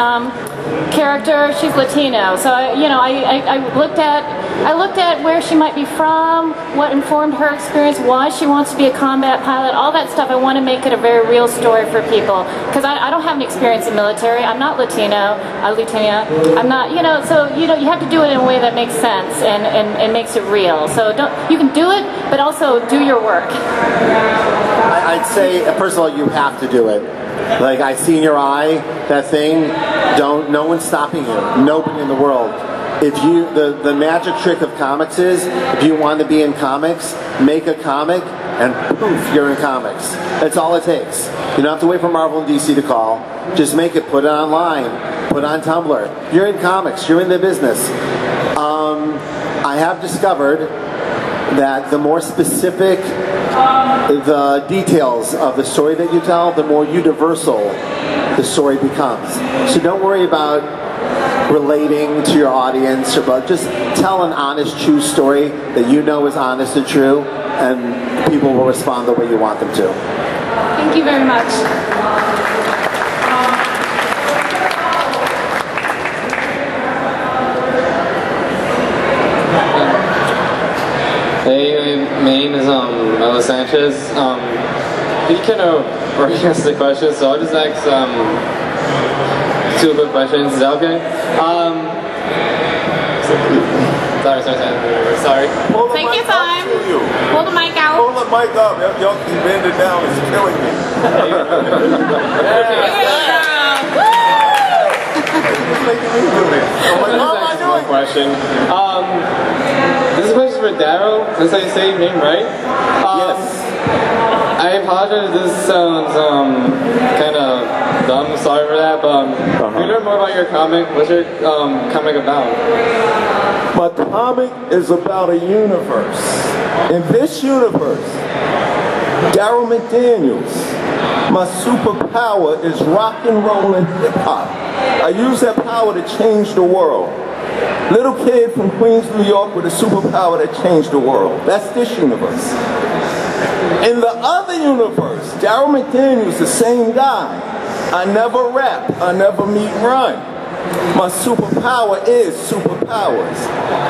character, she's Latino. So I looked at where she might be from, what informed her experience, why she wants to be a combat pilot, all that stuff. I want to make it a very real story for people because I don't have any experience in military. I'm not Latino. I'm not, so you have to do it in a way that makes sense and makes it real. So you can do it, but also do your work. I'd say, first of all, you have to do it. Like, I see in your eye, that thing, no one's stopping you. Nobody in the world. If you, the magic trick of comics is, if you want to be in comics, make a comic, and poof, you're in comics. That's all it takes. You don't have to wait for Marvel and DC to call. Just make it, put it online, put it on Tumblr. You're in comics, you're in the business. I have discovered that the more specific the details of the story that you tell, the more universal the story becomes. So don't worry about relating to your audience, but just tell an honest, true story that you know is honest and true, and people will respond the way you want them to. Thank you very much. Hey, my name is Melo Sanchez. You kind of already asked the question, so I'll just ask two quick questions. Is that okay? Sorry. Take your time. Hold the mic out. Hold the mic up. Y'all can bend it down. It's killing me. One question. This is a question for Darryl. That's how you say your name, right? Yes. I apologize if this sounds kind of dumb. Sorry for that, but can you learn more about your comic? What's your comic about? My comic is about a universe. In this universe, Darryl McDaniels, my superpower is rock and roll and hip hop. I use that power to change the world. Little kid from Queens, New York with a superpower that changed the world. That's this universe. In the other universe, Darryl McDaniels, the same guy. I never rap, I never meet run. My superpower is superpowers.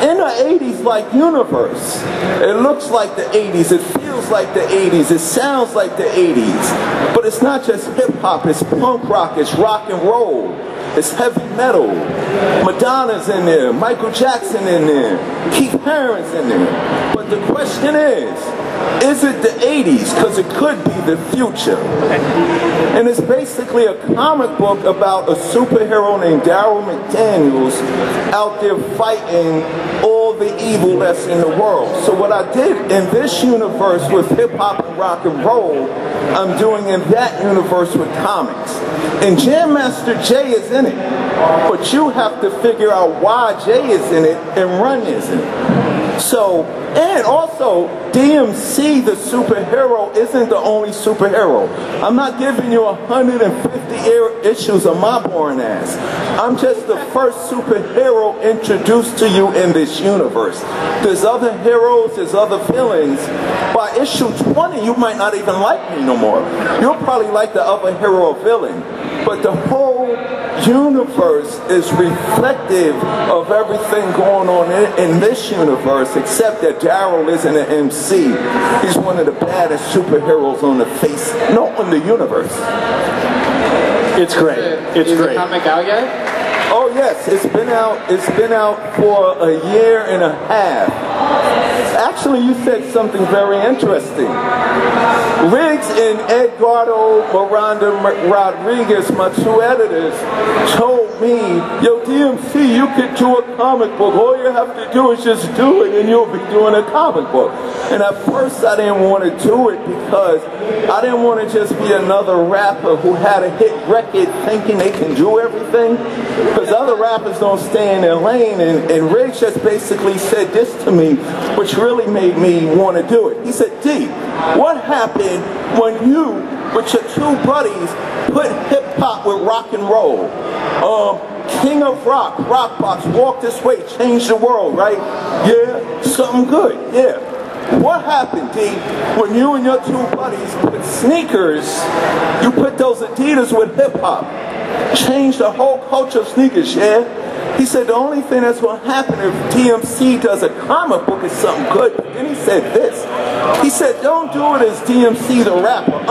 In the 80s-like universe, it looks like the 80s, it feels like the 80s, it sounds like the 80s. But it's not just hip-hop, it's punk rock, it's rock and roll. It's heavy metal. Madonna's in there, Michael Jackson in there, Keith Harington's in there. But the question is it the 80s? Because it could be the future. And it's basically a comic book about a superhero named Darryl McDaniels out there fighting all the evil that's in the world. So what I did in this universe with hip-hop and rock and roll, I'm doing in that universe with comics. And Jam Master Jay is in it. But you have to figure out why Jay is in it and Run is in it. So, and also, DMC, the superhero, isn't the only superhero. I'm not giving you 150 issues of my boring ass. I'm just the first superhero introduced to you in this universe. There's other heroes, there's other villains. By issue 20, you might not even like me no more. You'll probably like the other hero or villain. But the whole universe is reflective of everything going on in this universe, except that Darryl isn't an MC. He's one of the baddest superheroes on the face, no, in the universe. It's great. It's Is great. the comic out yet? Oh yes, it's been out for a year and a half. Actually, you said something very interesting. Riggs and Edgardo Miranda Rodriguez, my two editors, told me, yo, DMC, you could do a comic book. All you have to do is just do it and you'll be doing a comic book. And at first I didn't want to do it because I didn't want to just be another rapper who had a hit record thinking they can do everything. Because other rappers don't stay in their lane. And Riggs just basically said this to me, which really made me want to do it. He said, D, what happened when you, with your two buddies, put hip-hop with rock and roll? King of Rock, Rockbox, Walk This Way, Change the World, right? Yeah, something good, yeah. What happened, D, when you and your two buddies put sneakers, you put those Adidas with hip-hop? Change the whole culture of sneakers, yeah? He said the only thing that's going to happen if DMC does a comic book is something good. But then he said this. He said, don't do it as DMC the rapper.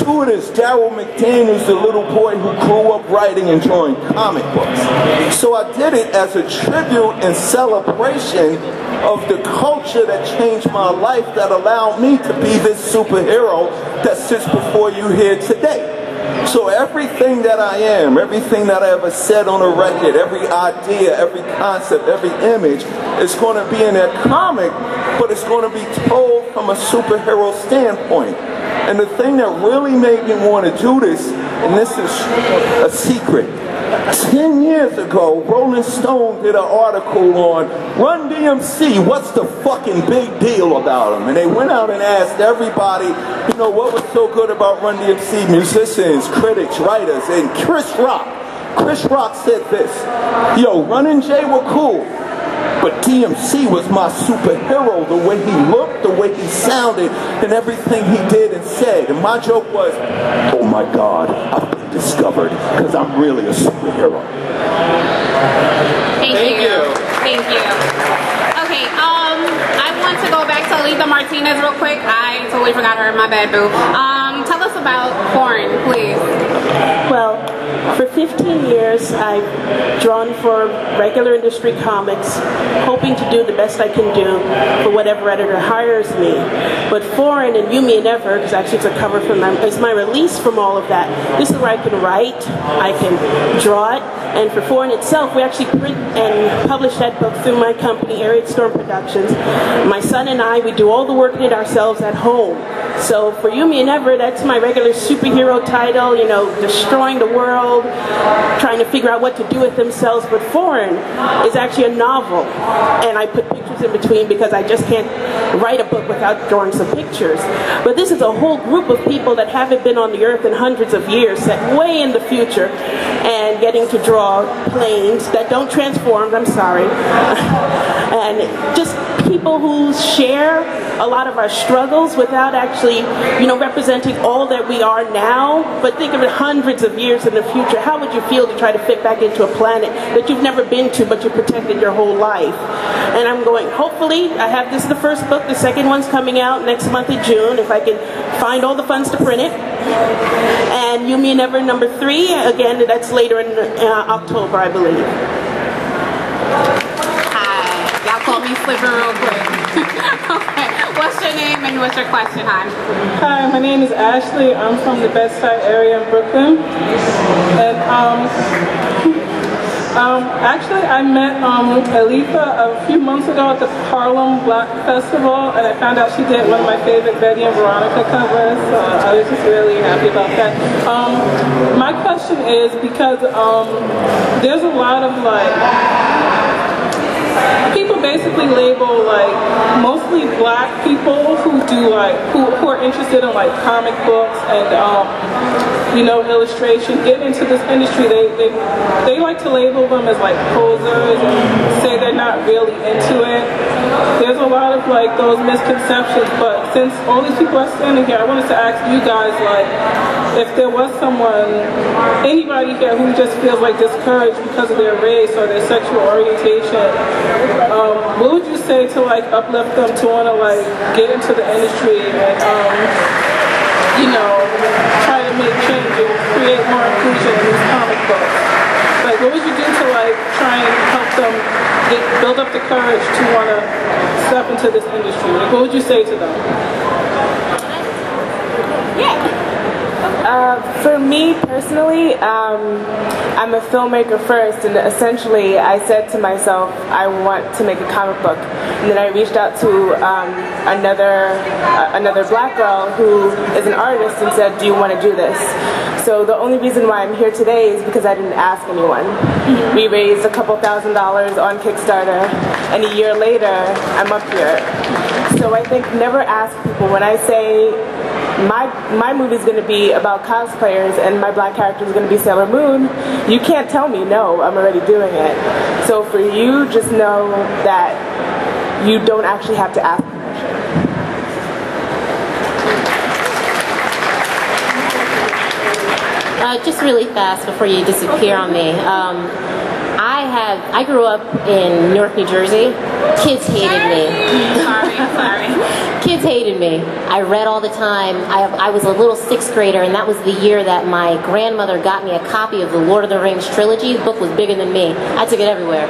Do it as Darryl McDaniels, the little boy who grew up writing and drawing comic books. So I did it as a tribute and celebration of the culture that changed my life, that allowed me to be this superhero that sits before you here today. So everything that I am, everything that I ever said on a record, every idea, every concept, every image is going to be in that comic, but it's going to be told from a superhero standpoint. And the thing that really made me want to do this, and this is a secret, 10 years ago, Rolling Stone did an article on Run DMC, what's the fucking big deal about him? And they went out and asked everybody, you know, what was so good about Run DMC? Musicians, critics, writers, and Chris Rock. Chris Rock said this, yo, Run and Jay were cool, but DMC was my superhero, the way he looked, the way he sounded, and everything he did and said. And my joke was, oh my God, I've been discovered, because I'm really a superhero. Thank you. Thank you. Okay, I want to go back to Alitha Martinez real quick. I totally forgot her, my bad, boo. Tell us about Foreign, please. Well, for 15 years, I've drawn for regular industry comics, hoping to do the best I can do for whatever editor hires me. But Foreign and You Me Never, because actually it's a cover from is my release from all of that. This is where I can write, I can draw it, and for Foreign itself, we actually print and publish that book through my company, Ariat Storm Productions. My son and I, we do all the work in it ourselves at home. So for You Me Never, that's my regular superhero title, you know, destroying the world, trying to figure out what to do with themselves. But Foreign is actually a novel, and I put pictures in between because I just can't write a book without drawing some pictures. But this is a whole group of people that haven't been on the earth in hundreds of years, set way in the future, and getting to draw planes that don't transform, I'm sorry, and just people who share a lot of our struggles without actually, you know, representing all that we are now. But think of it hundreds of years in the future. How would you feel to try to fit back into a planet that you've never been to, but you protected your whole life? And I'm going, hopefully, I have this is the first book. The second one's coming out next month in June, if I can find all the funds to print it. And You Me Never #3, again, that's later in October, I believe. Hi. Y'all call me Slipper real quick. Okay. What's your name and what's your question, hon? Hi, my name is Ashley. I'm from the Bed-Stuy area in Brooklyn. And actually I met Alitha a few months ago at the Harlem Black Festival, and I found out she did one of my favorite Betty and Veronica covers, so I was just really happy about that. My question is, because there's a lot of like people basically label like mostly black people who do like who are interested in like comic books and you know, illustration, get into this industry. They like to label them as like posers and say they're not really into it. There's a lot of like those misconceptions, but since all these people are standing here, I wanted to ask you guys, like, if there was someone, anybody here who just feels like discouraged because of their race or their sexual orientation, what would you say to like uplift them to want to like get into the industry and you know, try to make change and create more inclusion in these comic books? Like, what would you do to like try and help them build up the courage to want to step into this industry? Like, what would you say to them? For me personally, I'm a filmmaker first, and essentially I said to myself, I want to make a comic book. And then I reached out to another black girl who is an artist and said, do you want to do this? So the only reason why I'm here today is because I didn't ask anyone. We raised a couple $1,000s on Kickstarter, and a year later, I'm up here. So I think never ask people. When I say my movie is going to be about cosplayers and my black character is going to be Sailor Moon, you can't tell me no, I'm already doing it. So for you, just know that you don't actually have to ask permission. Just really fast before you disappear on me. I grew up in Newark, New Jersey. Kids hated me. Sorry. Kids hated me. I read all the time. I was a little 6th grader, and that was the year that my grandmother got me a copy of the Lord of the Rings trilogy. The book was bigger than me. I took it everywhere.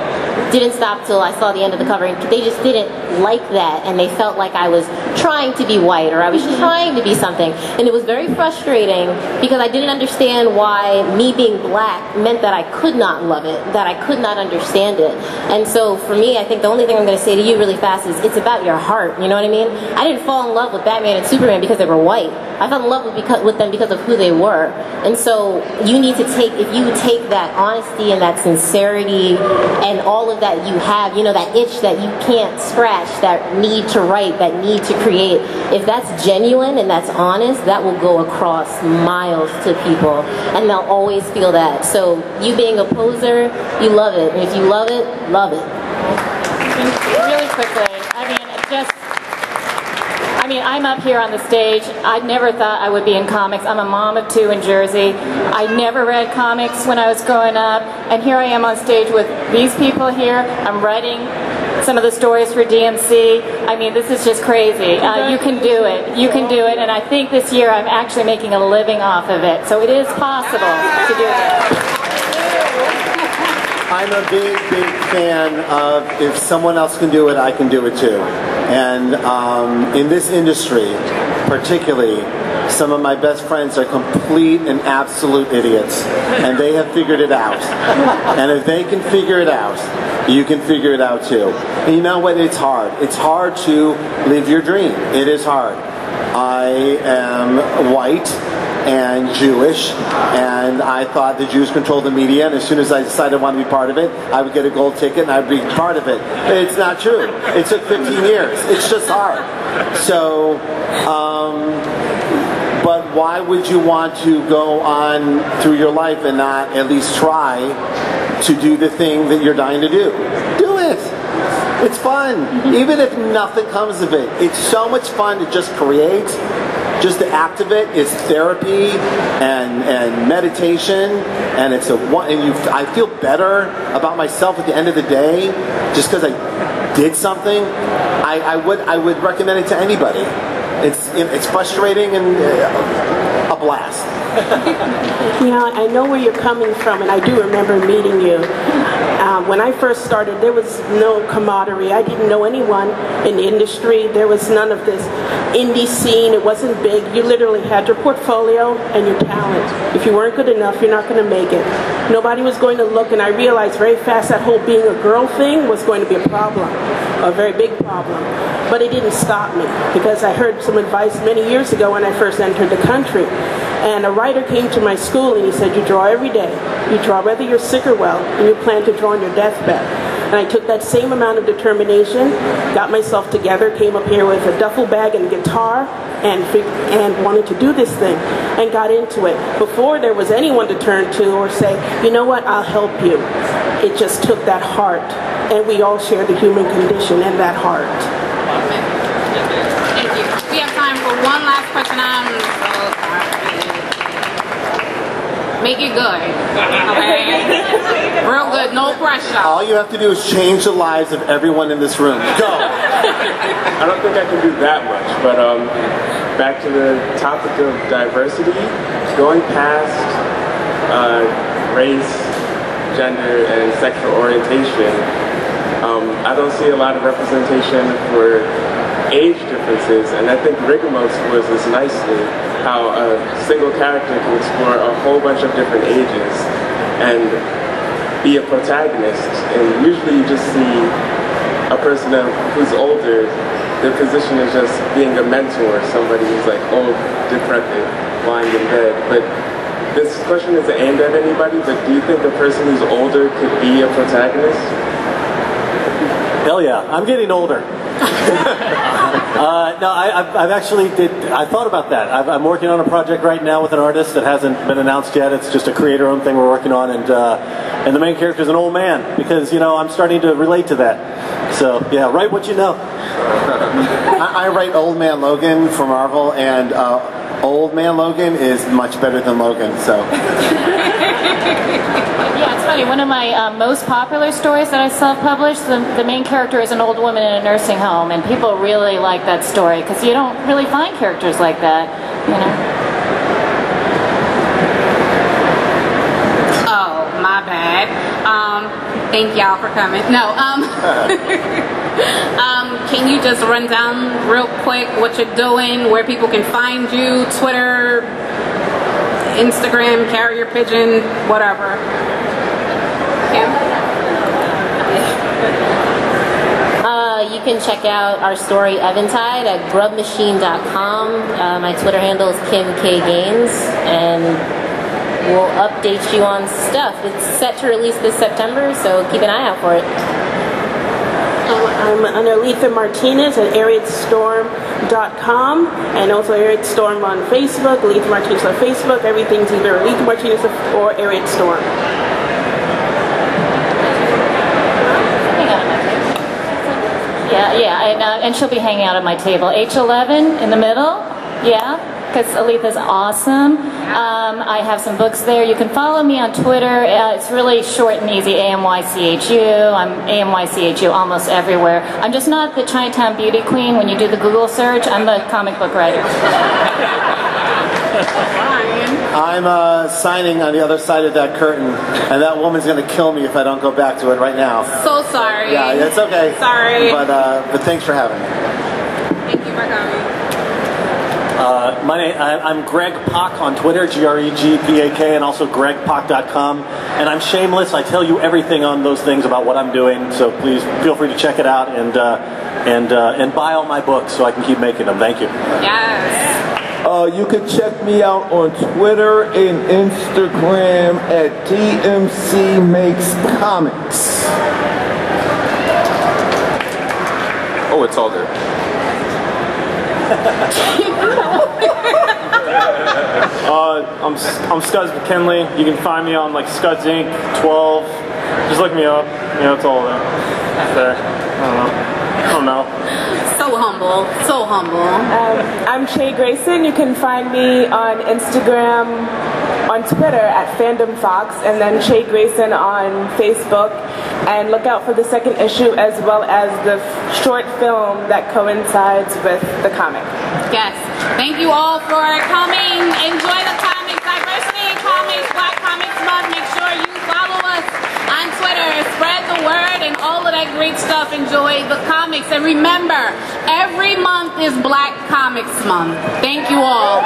Didn't stop till I saw the end of the cover. And they just didn't like that, and they felt like I was trying to be white, or I was trying to be something. And it was very frustrating because I didn't understand why me being black meant that I could not love it, that I could not understand it. And so for me, I think the only thing I'm going to say to you really fast is it's about your heart, you know what I mean? I didn't fall in love with Batman and Superman because they were white. I fell in love with them because of who they were. And so you need to take, if you take that honesty and that sincerity and all of that you have, you know, that itch that you can't scratch, that need to write, that need to create, if that's genuine and that's honest, that will go across miles to people, and they'll always feel that. So you being a poser, you love it. And if you love it, love it. Really quickly, I'm up here on the stage. I never thought I would be in comics. I'm a mom of 2 in Jersey. I never read comics when I was growing up, and here I am on stage with these people here. I'm writing some of the stories for DMC. I mean, this is just crazy. You can do it. You can do it, and I think this year I'm actually making a living off of it. So it is possible to do this. I'm a big fan of if someone else can do it, I can do it too. And in this industry, particularly, some of my best friends are complete and absolute idiots, and they have figured it out. And if they can figure it out, you can figure it out too. And you know what? It's hard. It's hard to live your dream. It is hard. I am white and Jewish, and I thought the Jews controlled the media, and as soon as I decided I wanted to be part of it, I would get a gold ticket and I would be part of it. It's not true. It took 15 years. It's just hard. So, but why would you want to go on through your life and not at least try to do the thing that you're dying to do? Do it! It's fun. Even if nothing comes of it. It's so much fun to just create. Just the act of it is therapy and meditation, and it's I feel better about myself at the end of the day just because I did something. I would recommend it to anybody. It's frustrating and a blast. You know, I know where you're coming from, and I do remember meeting you. When I first started, there was no camaraderie. I didn't know anyone in the industry. There was none of this indie scene. It wasn't big. You literally had your portfolio and your talent. If you weren't good enough, you're not going to make it. Nobody was going to look, and I realized very fast that whole being a girl thing was going to be a problem, a very big problem. But it didn't stop me, because I heard some advice many years ago when I first entered the country. And a writer came to my school and he said, you draw every day. You draw whether you're sick or well, and you plan to draw on your deathbed. And I took that same amount of determination, got myself together, came up here with a duffel bag and guitar, and wanted to do this thing, and got into it. Before there was anyone to turn to or say, you know what, I'll help you. It just took that heart, and we all share the human condition and that heart. Thank you. We have time for one last question. Make it good. Okay? Real good, no pressure. All you have to do is change the lives of everyone in this room. Go! I don't think I can do that much, but back to the topic of diversity, going past race, gender, and sexual orientation, I don't see a lot of representation for age differences, and I think Rigamo explores this nicely, how a single character can explore a whole bunch of different ages and be a protagonist. And usually you just see a person who's older, their position is just being a mentor, somebody who's like old, decrepit, lying in bed. But this question isn't aimed at anybody, but do you think a person who's older could be a protagonist? Hell yeah, I'm getting older. No, I thought about that. I'm working on a project right now with an artist that hasn't been announced yet. It's just a creator-owned thing we're working on, and the main character is an old man, because, I'm starting to relate to that. So, yeah, write what you know. I write Old Man Logan for Marvel, and Old Man Logan is much better than Logan, so... Yeah, it's funny. One of my most popular stories that I self-published, the main character is an old woman in a nursing home, and people really like that story because you don't really find characters like that, Oh, my bad. Thank y'all for coming. No, can you just run down real quick what you're doing, where people can find you, Twitter, Instagram, carrier pigeon, whatever. You can check out our story Eventide at grubmachine.com. My Twitter handle is Kim K. Gaines, and we'll update you on stuff. It's set to release this September, so keep an eye out for it. I'm on Alitha Martinez at AiriedStorm.com, and also Airied Storm on Facebook, Alitha Martinez on Facebook. Everything's either Alitha Martinez or Airied Storm. Yeah, and she'll be hanging out at my table. H11 in the middle, yeah, because Alitha's awesome. I have some books there. You can follow me on Twitter. It's really short and easy, AMYCHU. I'm AMYCHU almost everywhere. I'm just not the Chinatown beauty queen when you do the Google search. I'm the comic book writer. I'm signing on the other side of that curtain, and that woman's going to kill me if I don't go back to it right now. So sorry. Yeah, it's okay. Sorry. But thanks for having me. Thank you for coming. I'm Greg Pak on Twitter, GREGPAK, and also gregpak.com. And I'm shameless. I tell you everything on those things about what I'm doing. So please feel free to check it out and buy all my books so I can keep making them. Thank you. Yes. You can check me out on Twitter and Instagram at DMC Makes Comics. Oh, it's all there. I'm Skuds McKinley. You can find me on Skuds Inc. 12. Just look me up. It's all there. There. I don't know. So humble. So humble. I'm Shay Grayson. You can find me on Instagram, on Twitter at Fandom Fox, and then Shay Grayson on Facebook. And look out for the second issue as well as the short film that coincides with the comic. Yes. Thank you all for coming. Enjoy the comics. Diversity in comics. Black Comics Month. Make sure you follow us on Twitter. Spread the word and all of that great stuff. Enjoy the comics. And remember, every month is Black Comics Month. Thank you all.